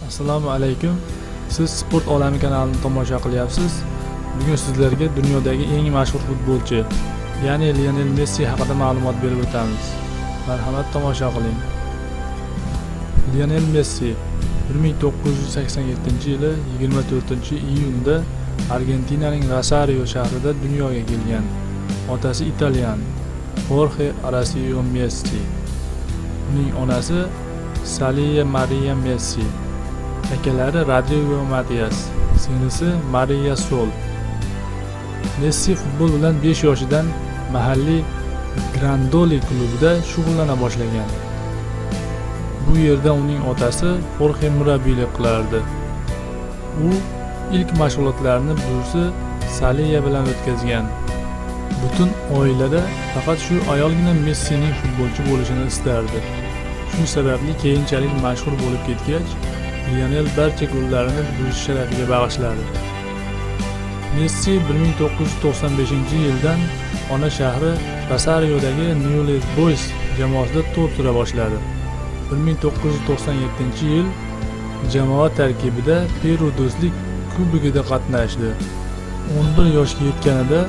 Assalomu alaykum. Siz Sport olami kanalini tomosha qilyapsiz. Bugun sizlarga dunyodagi eng mashhur futbolchi, ya'ni Lionel Messi haqida ma'lumot berib o'tamiz. Marhamat, tomosha qiling. Lionel Messi 1987-yili 24-iyunda Argentinaning Rosario shahrida dunyoga kelgan. Otasi italyan, Jorge Horacio Messi. Uning onasi Saliya Maria Messi. Akalari Rodrigo Matias, singlisi Maria Sol. Messi futbol bilan 5 yoshidan mahalliy Grandoli klubida shug'ullana boshlagan. Bu yerda uning otasi Jorge murabbiylik qilardi. U ilk mashg'ulotlarni buvisi Saliya bilan o'tkazgan. Butun oilada faqat shu ayolgina Messining futbolchi bo'lishini istardi. Shu sababli keyinchalik mashhur bo'lib ketgach, Lionel barcha gollarini buvisi sharafiga bag'ishladi. Messi 1995-yildan ona shahri Rosariodagi Newell's Boys jamoasida to'p sura boshladi. 1997-yil jamoa tarkibida Peru Do'stlik kubogida qatnashdi. 11 yoshga yetganida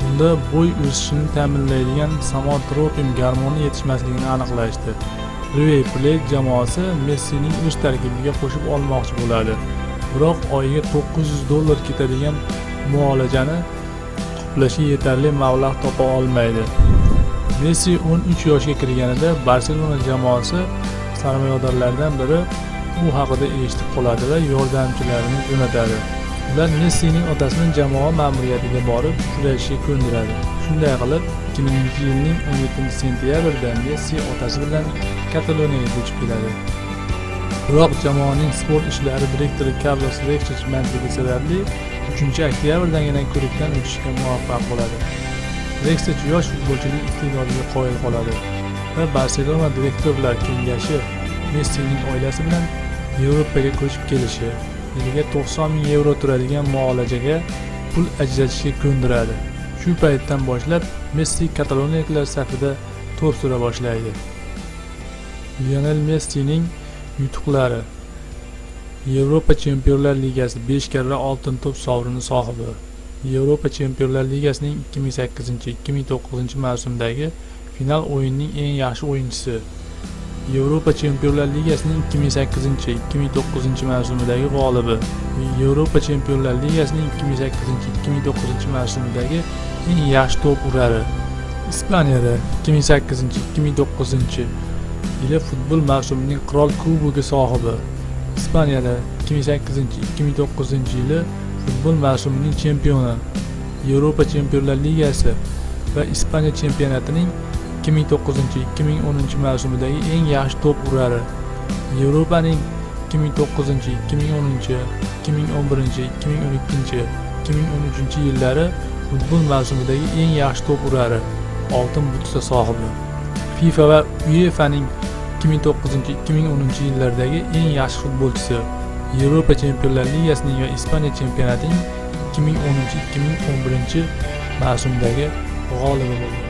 unda bo'y o'sishini ta'minlaydigan somatoropin gormoni yetishmasligini aniqlashdi. River Plate jamoasi Messining o'z tarkibiga qo'shib olmoqchi bo'ladi. Biroq oyiga $900 ketadigan muolajani qoplashga yetarli mablag' topa olmaydi. Messi 13 yoshga kirganida Barselona jamoasi sarmoyadorlaridan biri u haqida eshitib qoladi va yordamchilarini jo'natadi. Ular Messining otasini jamoa ma'muriyatiga borib uchrashishga ko'ndiradi. Shunday qilib, 2000-yilning 17-sentyabrida Messi otasi bilan Kataloniyaga ko'chib keladi. Biroq jamoaning sport ishlari direktori Carlos Rexach mandligi sababli 3-oktyabrdan ko'rikdan o'tishga muvaffaq bo'ladi. Rexach yosh futbolchining iste'dodiga qoyil qoladi va Barselona direktorlar kengashi Messining oilasi bilan Yevropaga ko'chib kelishi, yiliga €90,000 turadigan muolajaga pul ajratishga ko'ndiradi. Shu paytdan boshlab Messi kataloniyaliklar safida to'p sura boshlaydi. Lionel Messining yutuqlari: Yevropa Chempionlar Ligasi 5 karra oltin to'p sovrini sohibi. Yevropa Chempionlar Ligasining 2008-2009 mavsumidagi final o'yinining eng yaxshi o'yinchisi. Yevropa Chempionlar Ligasining 2008-2009 mavsumidagi g'olibi. Yevropa Chempionlar Ligasining 2008-2009 mavsumidagi eng yaxshi to'p urari. Ispaniyada 2008-2009 yili futbol mavsumining Qirol kubogi sohibi. Ispaniyada 2008-2009 yili futbol mavsumining chempioni. Yevropa Chempionlar Ligasi va Ispaniya chempionatining 2009-2010 mavsumidagi eng yaxshi to'p urari. Yevropaning 2009-2010, 2011, 2012, 2013 yillari futbol mavsumidagi eng yaxshi to'p urari, oltin butsa sohibi. FIFA va UEFAning 2009-2010 yillardagi eng yaxshi futbolchisi. Yevropa Chempionlar Ligasining va Ispaniya chempionatining 2010-2011 mavsumidagi g'olibi bo'ldi.